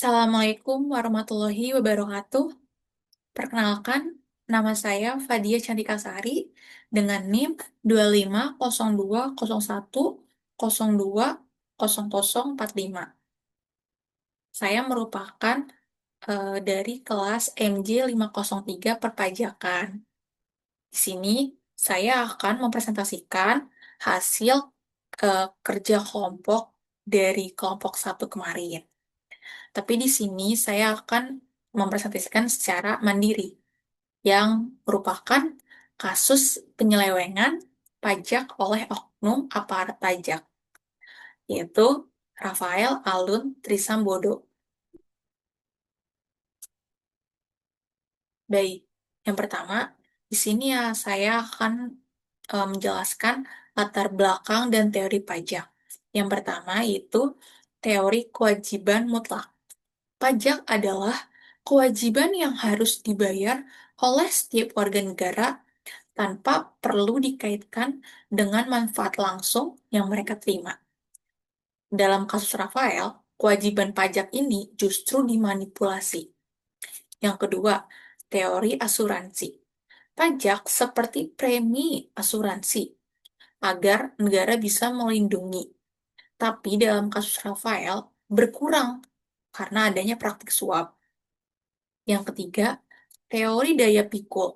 Assalamualaikum warahmatullahi wabarakatuh. Perkenalkan, nama saya Fadia Cantika Sari dengan NIM 2502010200045. Saya merupakan dari kelas MJ 503 Perpajakan. Di sini saya akan mempresentasikan hasil kerja kelompok dari kelompok satu kemarin. Tapi di sini saya akan mempresentasikan secara mandiri, yang merupakan kasus penyelewengan pajak oleh oknum aparat pajak, yaitu Rafael Alun Trisambodo. Baik, yang pertama, di sini ya saya akan menjelaskan latar belakang dan teori pajak. Yang pertama yaitu teori kewajiban mutlak. Pajak adalah kewajiban yang harus dibayar oleh setiap warga negara tanpa perlu dikaitkan dengan manfaat langsung yang mereka terima. Dalam kasus Rafael, kewajiban pajak ini justru dimanipulasi. Yang kedua, teori asuransi. Pajak seperti premi asuransi agar negara bisa melindungi. Tapi dalam kasus Rafael, berkurang karena adanya praktik suap. Yang ketiga, teori daya pikul.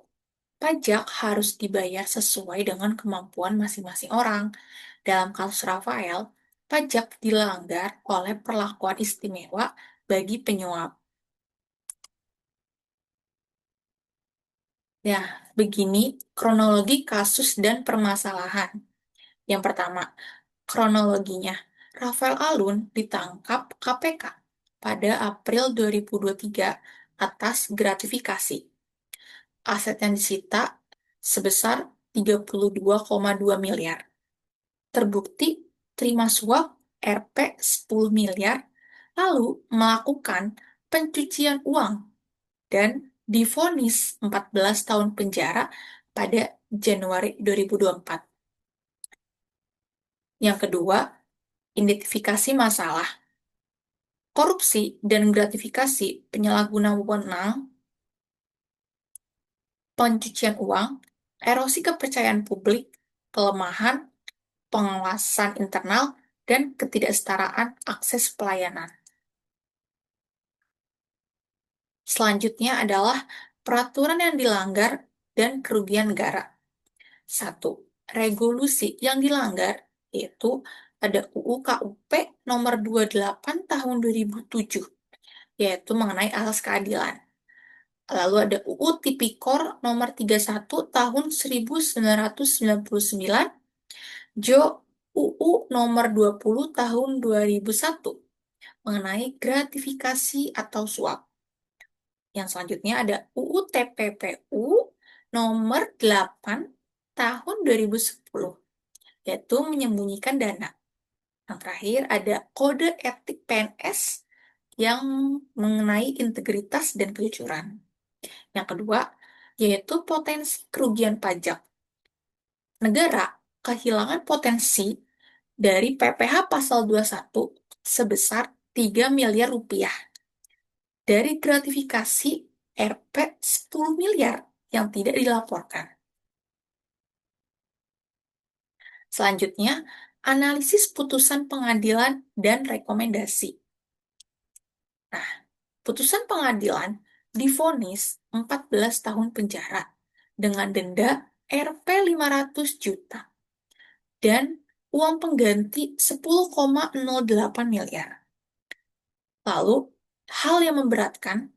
Pajak harus dibayar sesuai dengan kemampuan masing-masing orang. Dalam kasus Rafael, pajak dilanggar oleh perlakuan istimewa bagi penyuap. Ya, begini kronologi kasus dan permasalahan. Yang pertama, kronologinya. Rafael Alun ditangkap KPK pada April 2023 atas gratifikasi. Aset yang disita sebesar 32,2 miliar. Terbukti terima suap Rp 10 miliar, lalu melakukan pencucian uang dan divonis 14 tahun penjara pada Januari 2024. Yang kedua, identifikasi masalah. Korupsi dan gratifikasi penyalahgunaan wewenang, pencucian uang, erosi kepercayaan publik, kelemahan pengawasan internal, dan ketidaksetaraan akses pelayanan. Selanjutnya adalah peraturan yang dilanggar dan kerugian negara. 1. Regulusi yang dilanggar yaitu ada UU KUP nomor 28 tahun 2007, yaitu mengenai asas keadilan. Lalu ada UU Tipikor nomor 31 tahun 1999, Jo UU nomor 20 tahun 2001 mengenai gratifikasi atau suap. Yang selanjutnya ada UU TPPU nomor 8 tahun 2010, yaitu menyembunyikan dana. Yang terakhir ada Kode Etik PNS yang mengenai integritas dan kejujuran. Yang kedua, yaitu potensi kerugian pajak. Negara kehilangan potensi dari PPh pasal 21 sebesar 3 miliar rupiah dari gratifikasi Rp 10 miliar yang tidak dilaporkan. Selanjutnya, analisis putusan pengadilan dan rekomendasi. Nah, putusan pengadilan divonis 14 tahun penjara dengan denda Rp 500 juta dan uang pengganti 10,08 miliar. Lalu, hal yang memberatkan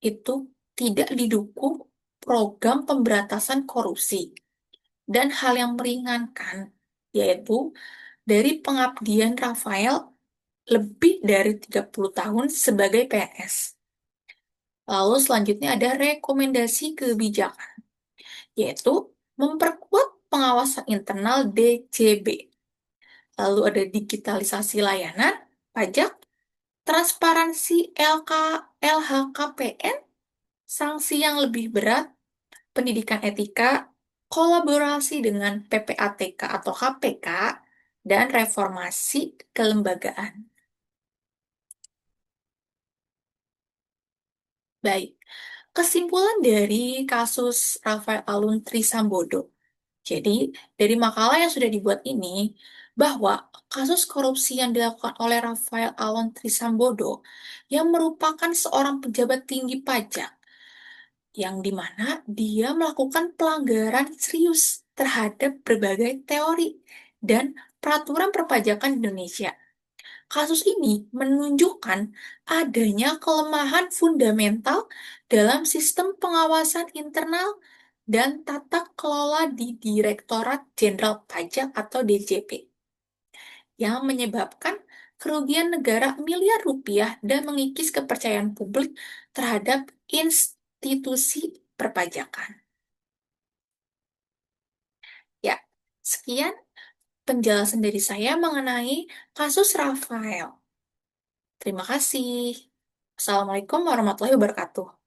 itu tidak didukung program pemberantasan korupsi. Dan hal yang meringankan, yaitu dari pengabdian Rafael lebih dari 30 tahun sebagai PNS. Lalu selanjutnya ada rekomendasi kebijakan, yaitu memperkuat pengawasan internal DCB. Lalu ada digitalisasi layanan, pajak, transparansi LHKPN, sanksi yang lebih berat, pendidikan etika, kolaborasi dengan PPATK atau KPK, dan reformasi kelembagaan. Baik, kesimpulan dari kasus Rafael Alun Trisambodo. Jadi, dari makalah yang sudah dibuat ini, bahwa kasus korupsi yang dilakukan oleh Rafael Alun Trisambodo yang merupakan seorang pejabat tinggi pajak, yang dimana dia melakukan pelanggaran serius terhadap berbagai teori dan peraturan perpajakan Indonesia. Kasus ini menunjukkan adanya kelemahan fundamental dalam sistem pengawasan internal dan tata kelola di Direktorat Jenderal Pajak atau DJP, yang menyebabkan kerugian negara miliar rupiah dan mengikis kepercayaan publik terhadap institusi perpajakan. Ya, sekian penjelasan dari saya mengenai kasus Rafael. Terima kasih. Assalamualaikum warahmatullahi wabarakatuh.